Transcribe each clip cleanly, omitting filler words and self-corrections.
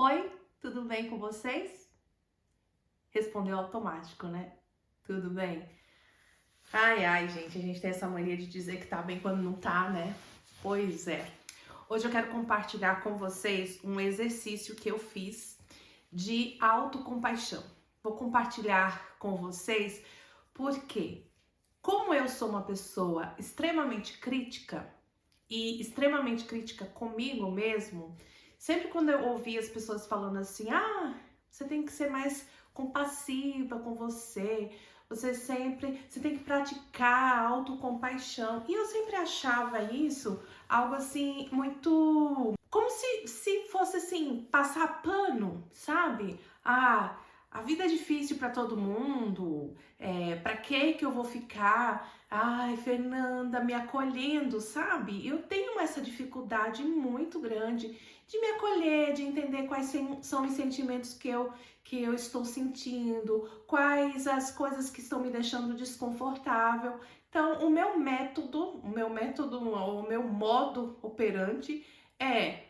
Oi, tudo bem com vocês? Respondeu automático, né? Tudo bem. Ai, gente, a gente tem essa mania de dizer que tá bem quando não tá, né? Pois é. Hoje eu quero compartilhar com vocês um exercício que eu fiz de autocompaixão. Vou compartilhar com vocês porque, como eu sou uma pessoa extremamente crítica e extremamente crítica comigo mesmo, sempre quando eu ouvi as pessoas falando assim, você tem que ser mais compassiva com você tem que praticar a autocompaixão. E eu sempre achava isso algo assim, muito, como se fosse assim, passar pano, sabe? A vida é difícil para todo mundo, para que eu vou ficar, ai, Fernanda, me acolhendo, sabe? Eu tenho essa dificuldade muito grande de me acolher, de entender quais são os sentimentos que eu estou sentindo, quais as coisas que estão me deixando desconfortável. Então, o meu modo operante é: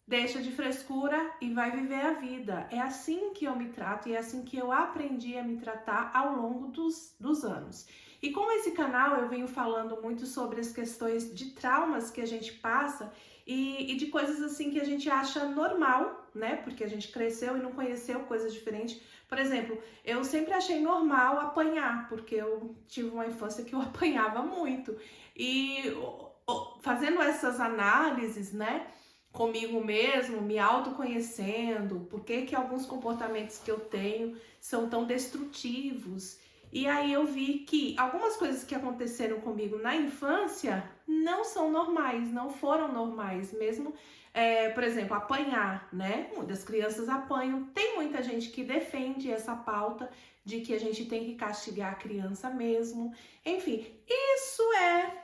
deixa de frescura e vai viver a vida. É assim que eu me trato e é assim que eu aprendi a me tratar ao longo dos anos. E com esse canal eu venho falando muito sobre as questões de traumas que a gente passa e de coisas assim que a gente acha normal, né? Porque a gente cresceu e não conheceu coisas diferentes. Por exemplo, eu sempre achei normal apanhar, porque eu tive uma infância que eu apanhava muito. E fazendo essas análises, né? Comigo mesmo, me autoconhecendo, por que alguns comportamentos que eu tenho são tão destrutivos. E aí eu vi que algumas coisas que aconteceram comigo na infância não são normais, não foram normais, mesmo, por exemplo, apanhar, né? Muitas crianças apanham, tem muita gente que defende essa pauta de que a gente tem que castigar a criança mesmo. Enfim, isso é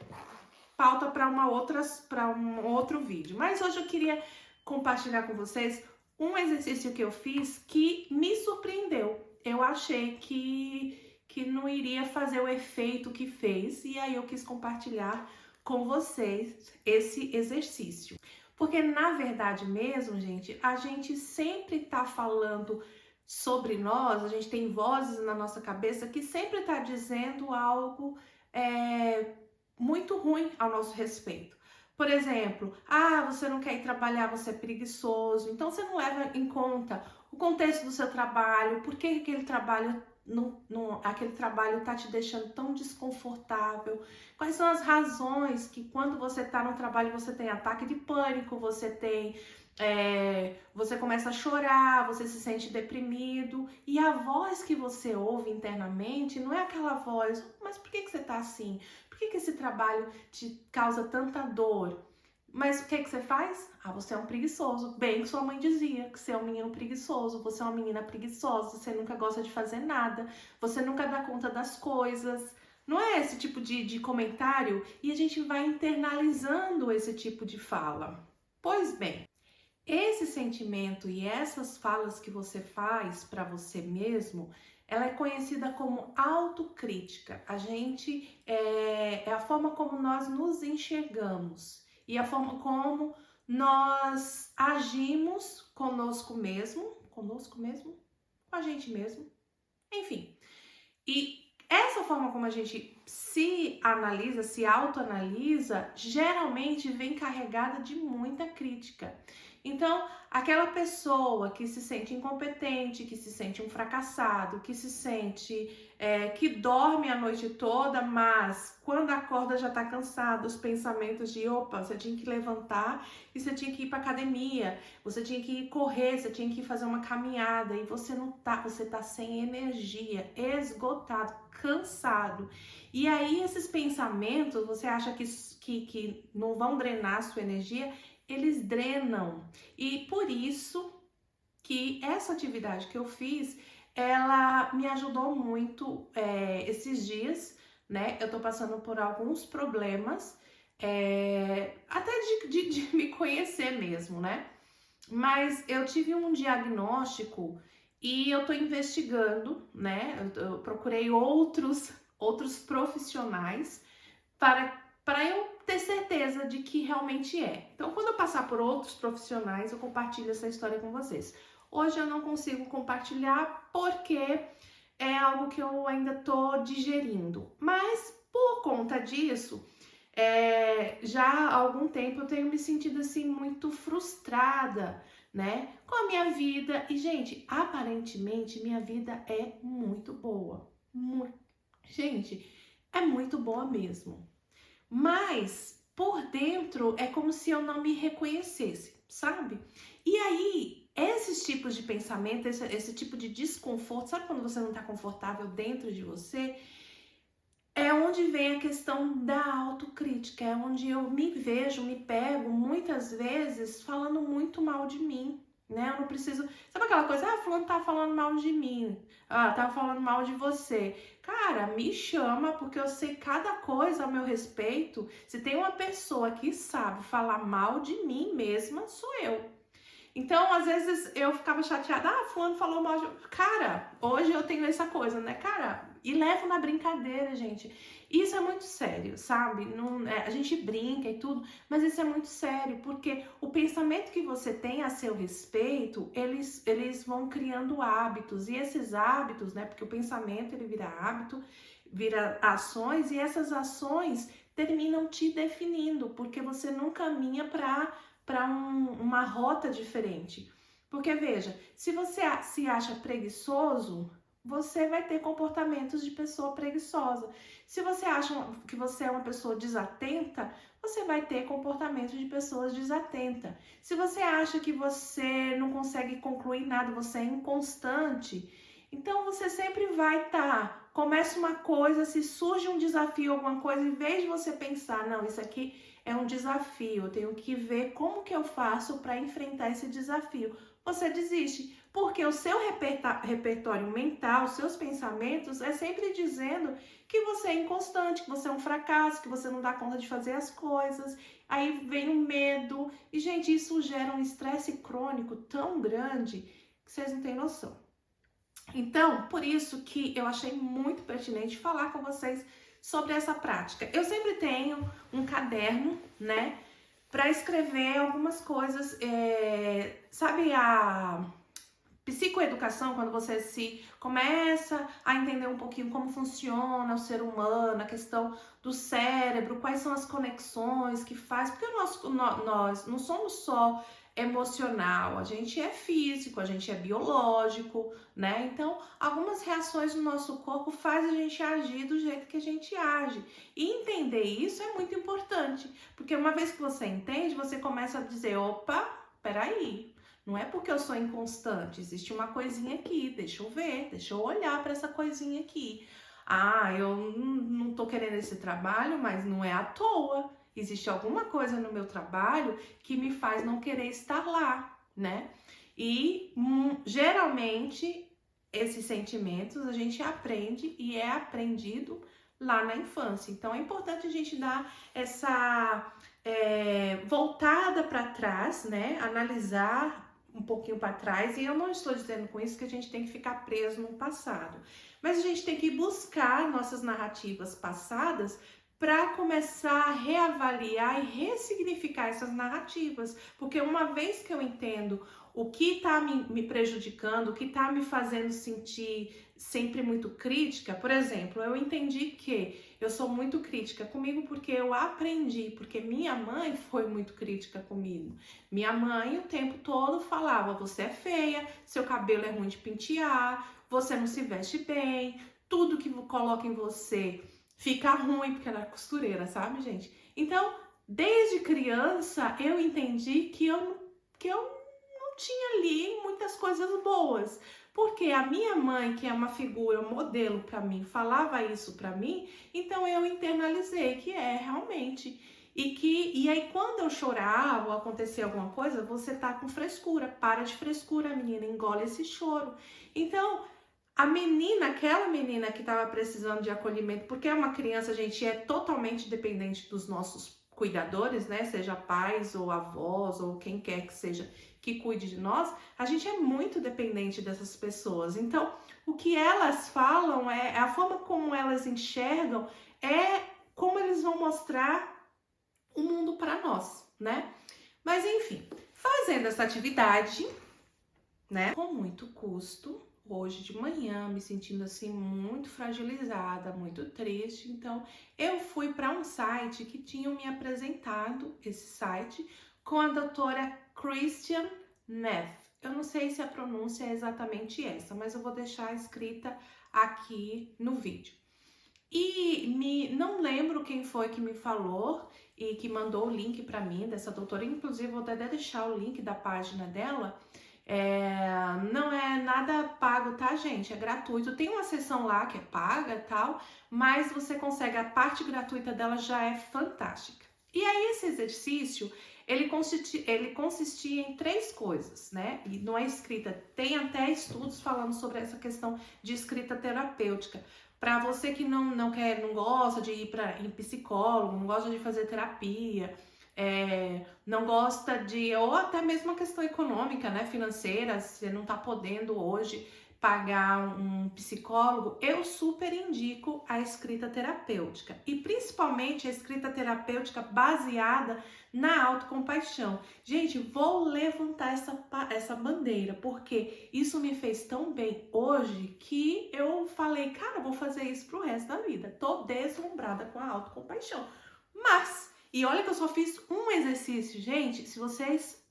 pauta para um outro vídeo. Mas hoje eu queria compartilhar com vocês um exercício que eu fiz que me surpreendeu. Eu achei que não iria fazer o efeito que fez, e aí eu quis compartilhar com vocês esse exercício. Porque na verdade mesmo, gente, a gente sempre tá falando sobre nós, a gente tem vozes na nossa cabeça que sempre tá dizendo algo muito ruim ao nosso respeito. Por exemplo, você não quer ir trabalhar, você é preguiçoso, então você não leva em conta o contexto do seu trabalho, por que aquele trabalho aquele trabalho tá te deixando tão desconfortável, quais são as razões que quando você tá no trabalho você tem ataque de pânico, você começa a chorar, você se sente deprimido, e a voz que você ouve internamente não é aquela voz, mas por que você tá assim? Por que esse trabalho te causa tanta dor? Mas o que você faz? Você é um preguiçoso. Bem que sua mãe dizia que você é um menino preguiçoso, você é uma menina preguiçosa, você nunca gosta de fazer nada, você nunca dá conta das coisas. Não é esse tipo de comentário? E a gente vai internalizando esse tipo de fala. Pois bem, esse sentimento e essas falas que você faz para você mesmo, ela é conhecida como autocrítica. A gente é a forma como nós nos enxergamos e a forma como nós agimos conosco mesmo, com a gente mesmo, enfim. E essa forma como a gente se analisa, se autoanalisa, geralmente vem carregada de muita crítica. Então, aquela pessoa que se sente incompetente, que se sente um fracassado, que se sente que dorme a noite toda, mas quando acorda já tá cansado, os pensamentos de opa, você tinha que levantar e você tinha que ir para academia, você tinha que ir correr, você tinha que ir fazer uma caminhada e você não tá, você tá sem energia, esgotado, cansado. E aí esses pensamentos, você acha que não vão drenar a sua energia? Eles drenam. E por isso que essa atividade que eu fiz, ela me ajudou muito esses dias, né? Eu tô passando por alguns problemas, até de me conhecer mesmo, né? Mas eu tive um diagnóstico e eu tô investigando, né? Eu procurei outros profissionais para eu ter certeza de que realmente é. Então, quando eu passar por outros profissionais, eu compartilho essa história com vocês. Hoje eu não consigo compartilhar porque é algo que eu ainda tô digerindo. Mas, por conta disso, já há algum tempo eu tenho me sentido assim muito frustrada, né, com a minha vida. E, gente, aparentemente minha vida é muito boa. Gente, é muito boa mesmo. Mas por dentro é como se eu não me reconhecesse, sabe? E aí, esses tipos de pensamento, esse tipo de desconforto, sabe quando você não tá confortável dentro de você? É onde vem a questão da autocrítica, é onde eu me vejo, me pego muitas vezes falando muito mal de mim, né? Eu não preciso. Sabe aquela coisa? Ah, fulano tá falando mal de mim, ah, tá falando mal de você. Cara, me chama porque eu sei cada coisa ao meu respeito. Se tem uma pessoa que sabe falar mal de mim mesma, sou eu. Então, às vezes eu ficava chateada, ah, fulano falou mal de... Cara, hoje eu tenho essa coisa, né, cara? E levo na brincadeira, gente. Isso é muito sério, sabe? Não, a gente brinca e tudo, mas isso é muito sério, porque o pensamento que você tem a seu respeito, eles vão criando hábitos, e esses hábitos, né, porque o pensamento, ele vira hábito, vira ações, e essas ações terminam te definindo, porque você não caminha para uma rota diferente. Porque veja, se você se acha preguiçoso, você vai ter comportamentos de pessoa preguiçosa. Se você acha que você é uma pessoa desatenta, você vai ter comportamentos de pessoas desatentas. Se você acha que você não consegue concluir nada, você é inconstante, então você sempre vai estar. Começa uma coisa, se surge um desafio, alguma coisa, em vez de você pensar, não, isso aqui é um desafio, eu tenho que ver como que eu faço para enfrentar esse desafio. Você desiste, porque o seu repertório mental, os seus pensamentos é sempre dizendo que você é inconstante, que você é um fracasso, que você não dá conta de fazer as coisas. Aí vem o medo e, gente, isso gera um estresse crônico tão grande que vocês não têm noção. Então, por isso que eu achei muito pertinente falar com vocês sobre essa prática. Eu sempre tenho um caderno, né, para escrever algumas coisas, sabe a psicoeducação, quando você se começa a entender um pouquinho como funciona o ser humano, a questão do cérebro, quais são as conexões que faz, porque nós não somos só emocional, a gente é físico, a gente é biológico, né? Então, algumas reações do nosso corpo fazem a gente agir do jeito que a gente age. E entender isso é muito importante, porque uma vez que você entende, você começa a dizer, opa, peraí, não é porque eu sou inconstante, existe uma coisinha aqui, deixa eu ver, deixa eu olhar para essa coisinha aqui. Ah, eu não tô querendo esse trabalho, mas não é à toa. Existe alguma coisa no meu trabalho que me faz não querer estar lá, né? E geralmente esses sentimentos a gente aprende e é aprendido lá na infância. Então é importante a gente dar essa voltada para trás, né? Analisar um pouquinho para trás, e eu não estou dizendo com isso que a gente tem que ficar preso no passado, mas a gente tem que buscar nossas narrativas passadas para começar a reavaliar e ressignificar essas narrativas, porque uma vez que eu entendo o que está me prejudicando, o que está me fazendo sentir sempre muito crítica, por exemplo, eu entendi que eu sou muito crítica comigo porque eu aprendi, porque minha mãe foi muito crítica comigo. Minha mãe o tempo todo falava, você é feia, seu cabelo é ruim de pentear, você não se veste bem, tudo que coloca em você fica ruim, porque ela é costureira, sabe, gente? Então, desde criança, eu entendi que eu não tinha ali muitas coisas boas. Porque a minha mãe, que é uma figura, um modelo para mim, falava isso para mim, então eu internalizei que é realmente. E aí quando eu chorava ou acontecia alguma coisa, você tá com frescura, para de frescura, menina, engole esse choro. Então, a menina, aquela menina que estava precisando de acolhimento, porque é uma criança, a gente é totalmente dependente dos nossos cuidadores, né? Seja pais ou avós ou quem quer que seja que cuide de nós, a gente é muito dependente dessas pessoas. Então, o que elas falam a forma como elas enxergam, é como eles vão mostrar o mundo para nós, né? Mas enfim, fazendo essa atividade, né, com muito custo, hoje de manhã, me sentindo assim muito fragilizada, muito triste, então eu fui para um site que tinham me apresentado, esse site, com a doutora Christian Neff. Eu não sei se a pronúncia é exatamente essa, mas eu vou deixar escrita aqui no vídeo. E não lembro quem foi que me falou e que mandou o link para mim dessa doutora. Inclusive, vou até deixar o link da página dela. Não é nada pago, tá, gente? É gratuito. Tem uma seção lá que é paga e tal, mas você consegue, a parte gratuita dela já é fantástica. E aí, esse exercício, ele consistia em 3 coisas, né? E não é escrita, tem até estudos falando sobre essa questão de escrita terapêutica. Para você que não quer, não gosta de ir em psicólogo, não gosta de fazer terapia, não gosta de, ou até mesmo a questão econômica, né, financeira, você não tá podendo hoje pagar um psicólogo, eu super indico a escrita terapêutica e principalmente a escrita terapêutica baseada na autocompaixão. Gente, vou levantar essa bandeira porque isso me fez tão bem hoje que eu falei, cara, vou fazer isso pro resto da vida. Tô deslumbrada com a autocompaixão. E olha que eu só fiz um exercício, gente, se vocês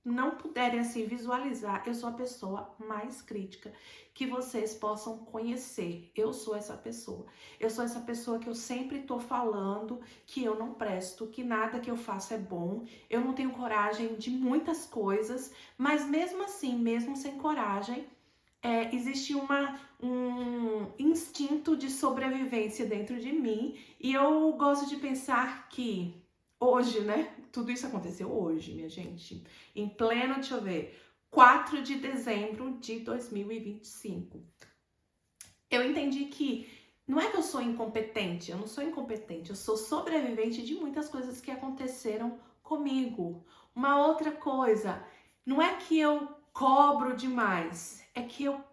não puderem assim visualizar, eu sou a pessoa mais crítica que vocês possam conhecer. Eu sou essa pessoa. Eu sou essa pessoa que eu sempre tô falando que eu não presto, que nada que eu faço é bom. Eu não tenho coragem de muitas coisas, mas mesmo assim, mesmo sem coragem, existe um instinto de sobrevivência dentro de mim e eu gosto de pensar que hoje, né? Tudo isso aconteceu hoje, minha gente. Em pleno, deixa eu ver, 4 de dezembro de 2025. Eu entendi que não é que eu sou incompetente, eu não sou incompetente, eu sou sobrevivente de muitas coisas que aconteceram comigo. Uma outra coisa, não é que eu cobro demais, é que eu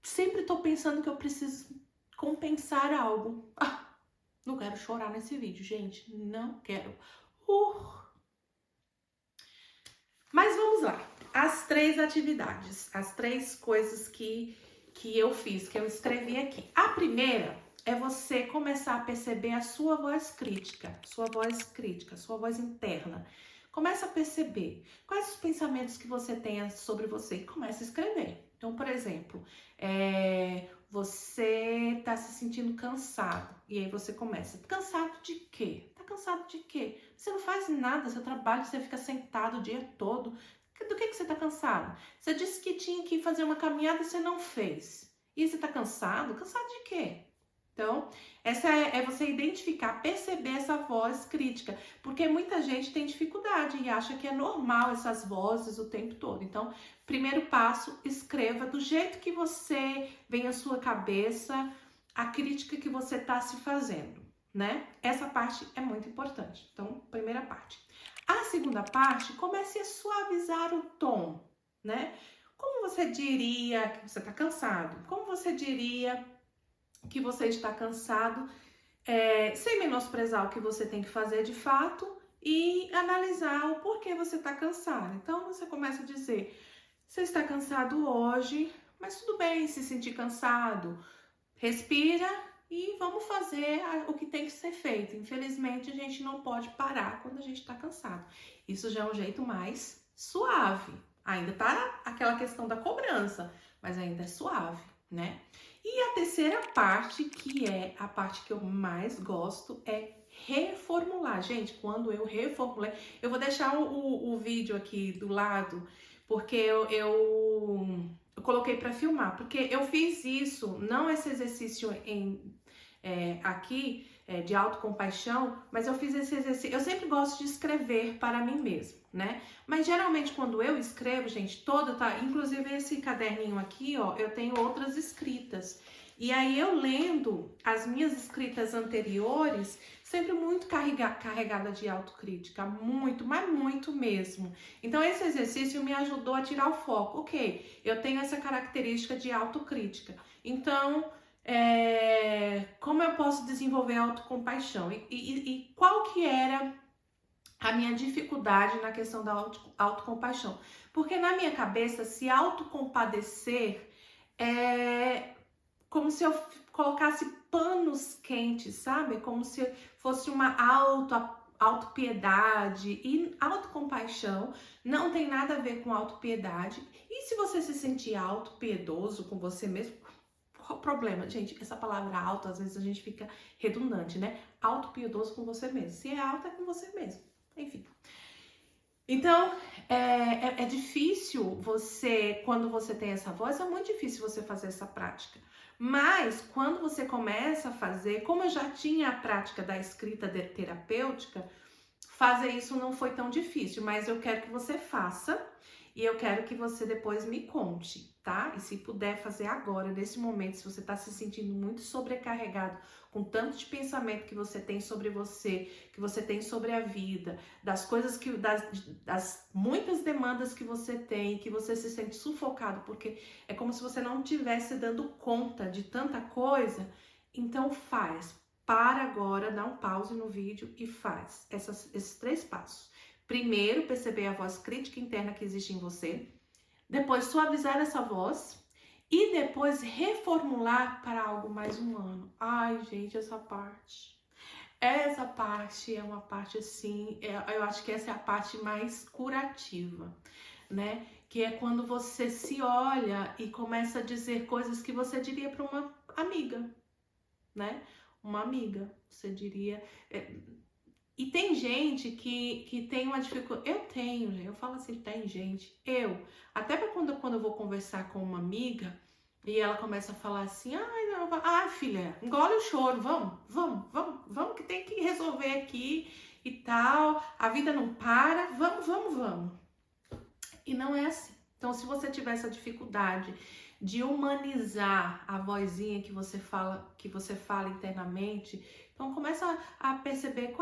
sempre tô pensando que eu preciso compensar algo. Não quero chorar nesse vídeo, gente, não quero. Mas vamos lá, as 3 atividades, as 3 coisas que eu fiz, que eu escrevi aqui. A primeira é você começar a perceber a sua voz crítica, sua voz interna. Começa a perceber quais os pensamentos que você tem sobre você e começa a escrever. Então, por exemplo, você tá se sentindo cansado e aí você começa, cansado de quê? Tá cansado de quê? Você não faz nada, seu trabalho, você fica sentado o dia todo. Do que você tá cansado? Você disse que tinha que fazer uma caminhada e você não fez. E você tá cansado? Cansado de quê? Então, essa é você identificar, perceber essa voz crítica, porque muita gente tem dificuldade e acha que é normal essas vozes o tempo todo. Então, primeiro passo, escreva do jeito que você vem à sua cabeça a crítica que você está se fazendo, né? Essa parte é muito importante. Então, primeira parte. A segunda parte, comece a suavizar o tom, né? Como você diria que você está cansado? Como você diria que você está cansado, sem menosprezar o que você tem que fazer de fato e analisar o porquê você está cansado. Então, você começa a dizer, você está cansado hoje, mas tudo bem se sentir cansado. Respira e vamos fazer o que tem que ser feito. Infelizmente, a gente não pode parar quando a gente está cansado. Isso já é um jeito mais suave. Ainda tá aquela questão da cobrança, mas ainda é suave, né? E a terceira parte, que é a parte que eu mais gosto, é reformular. Gente, quando eu reformulei, eu vou deixar o vídeo aqui do lado, porque eu coloquei para filmar, porque eu fiz isso, não esse exercício aqui de autocompaixão, mas eu fiz esse exercício. Eu sempre gosto de escrever para mim mesmo, né? Mas geralmente quando eu escrevo, gente, inclusive esse caderninho aqui, ó, eu tenho outras escritas. E aí eu lendo as minhas escritas anteriores, sempre muito carregada de autocrítica, muito, mas muito mesmo. Então esse exercício me ajudou a tirar o foco. Ok, eu tenho essa característica de autocrítica. Então, como eu posso desenvolver autocompaixão? E qual que era a minha dificuldade na questão da autocompaixão. Porque na minha cabeça, se autocompadecer é como se eu colocasse panos quentes, sabe? Como se fosse uma autopiedade. E autocompaixão não tem nada a ver com autopiedade. E se você se sentir autopiedoso com você mesmo, qual o problema? Gente, essa palavra auto, às vezes a gente fica redundante, né? Autopiedoso com você mesmo. Se é auto, é com você mesmo. Enfim. Então, é difícil você, quando você tem essa voz, é muito difícil você fazer essa prática. Mas, quando você começa a fazer, como eu já tinha a prática da escrita terapêutica, fazer isso não foi tão difícil, mas eu quero que você faça e eu quero que você depois me conte, tá? E se puder fazer agora, nesse momento, se você tá se sentindo muito sobrecarregado com tanto de pensamento que você tem sobre você, que você tem sobre a vida, das coisas que, das muitas demandas que você tem, que você se sente sufocado, porque é como se você não estivesse dando conta de tanta coisa, então faz. Para agora, dá um pause no vídeo e faz esses 3 passos. Primeiro, perceber a voz crítica interna que existe em você. Depois, suavizar essa voz. E depois, reformular para algo mais humano. Ai, gente, essa parte é uma parte assim, eu acho que essa é a parte mais curativa, né? Que é quando você se olha e começa a dizer coisas que você diria para uma amiga, né? Uma amiga, você diria. E tem gente que tem uma dificuldade. Eu falo assim, tem gente. Até para quando eu vou conversar com uma amiga e ela começa a falar assim: ai, não, filha, engole o choro, vamos, que tem que resolver aqui e tal. A vida não para, vamos. E não é assim. Então, se você tiver essa dificuldade de humanizar a vozinha que você fala internamente, então começa a perceber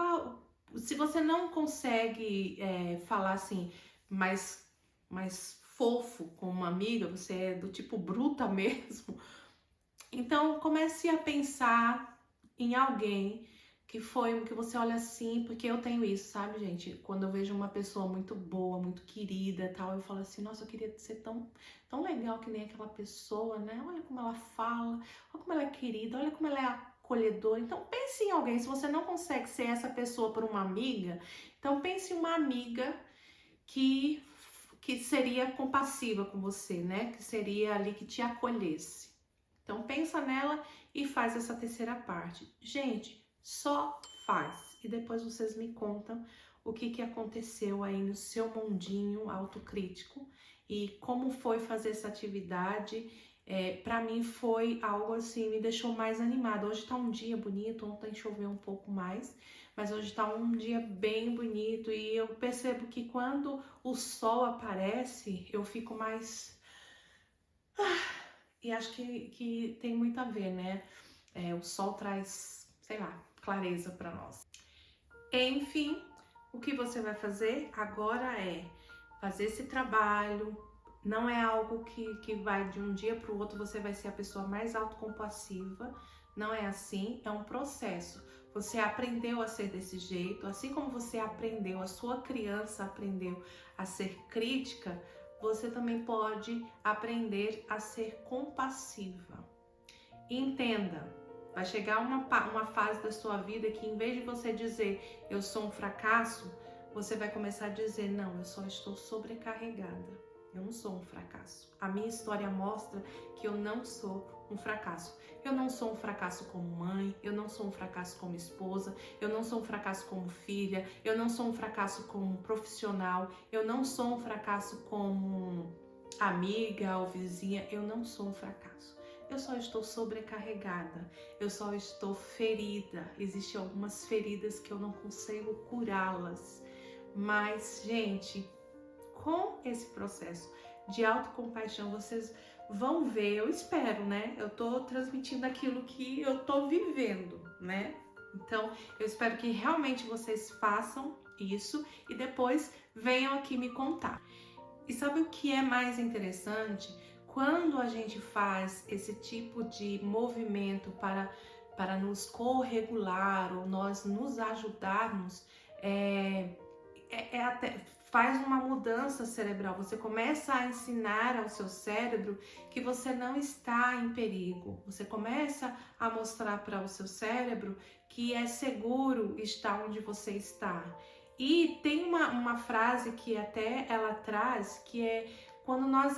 se você não consegue falar assim mais fofo com uma amiga, você é do tipo bruta mesmo, então comece a pensar em alguém que você olha assim, porque eu tenho isso, sabe, gente? Quando eu vejo uma pessoa muito boa, muito querida, tal, eu falo assim, nossa, eu queria ser tão legal que nem aquela pessoa, né? Olha como ela fala, olha como ela é querida, olha como ela é acolhedora. Então pense em alguém, se você não consegue ser essa pessoa por uma amiga, então pense em uma amiga que seria compassiva com você, né? Que seria ali que te acolhesse. Então pensa nela e faz essa terceira parte. Gente, só faz. E depois vocês me contam o que aconteceu aí no seu mundinho autocrítico e como foi fazer essa atividade. Para mim foi algo assim, me deixou mais animada. Hoje tá um dia bonito, ontem choveu um pouco mais, mas hoje tá um dia bem bonito e eu percebo que quando o sol aparece, eu fico mais... E acho que tem muito a ver, né? O sol traz, sei lá, clareza para nós. Enfim, o que você vai fazer agora é fazer esse trabalho. Não é algo que vai de um dia para o outro, você vai ser a pessoa mais autocompassiva. Não é assim, é um processo. Você aprendeu a ser desse jeito, assim como você aprendeu, a sua criança aprendeu a ser crítica, você também pode aprender a ser compassiva. Entenda, vai chegar uma fase da sua vida que em vez de você dizer eu sou um fracasso, você vai começar a dizer não, eu só estou sobrecarregada. Eu não sou um fracasso. A minha história mostra que eu não sou um fracasso. Eu não sou um fracasso como mãe, eu não sou um fracasso como esposa, eu não sou um fracasso como filha, eu não sou um fracasso como profissional, eu não sou um fracasso como amiga ou vizinha, eu não sou um fracasso. Eu só estou sobrecarregada, eu só estou ferida. Existem algumas feridas que eu não consigo curá-las. Mas, gente, com esse processo de autocompaixão, vocês vão ver, eu espero, né? Eu tô transmitindo aquilo que eu tô vivendo, né? Então, eu espero que realmente vocês façam isso e depois venham aqui me contar. E sabe o que é mais interessante? Quando a gente faz esse tipo de movimento para nos corregular ou nós nos ajudarmos, até faz uma mudança cerebral. Você começa a ensinar ao seu cérebro que você não está em perigo. Você começa a mostrar para o seu cérebro que é seguro estar onde você está. E tem uma frase que até ela traz, que é quando nós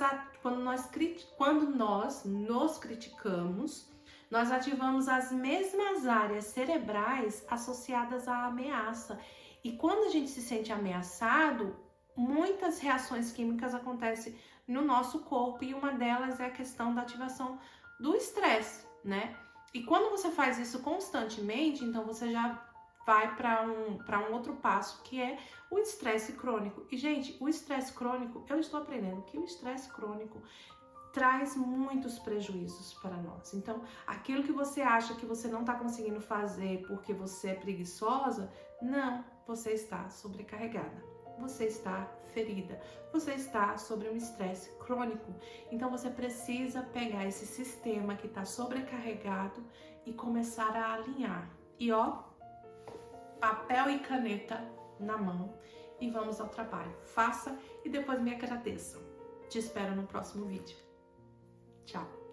nos criticamos, nós ativamos as mesmas áreas cerebrais associadas à ameaça. E quando a gente se sente ameaçado, muitas reações químicas acontecem no nosso corpo e uma delas é a questão da ativação do estresse, né? E quando você faz isso constantemente, então você já vai para um outro passo, que é o estresse crônico. E, gente, o estresse crônico, eu estou aprendendo que o estresse crônico traz muitos prejuízos para nós. Então, aquilo que você acha que você não está conseguindo fazer porque você é preguiçosa, não, você está sobrecarregada, você está ferida, você está sobre um estresse crônico. Então, você precisa pegar esse sistema que está sobrecarregado e começar a alinhar. E ó, papel e caneta na mão e vamos ao trabalho. Faça e depois me agradeça. Te espero no próximo vídeo. Tchau!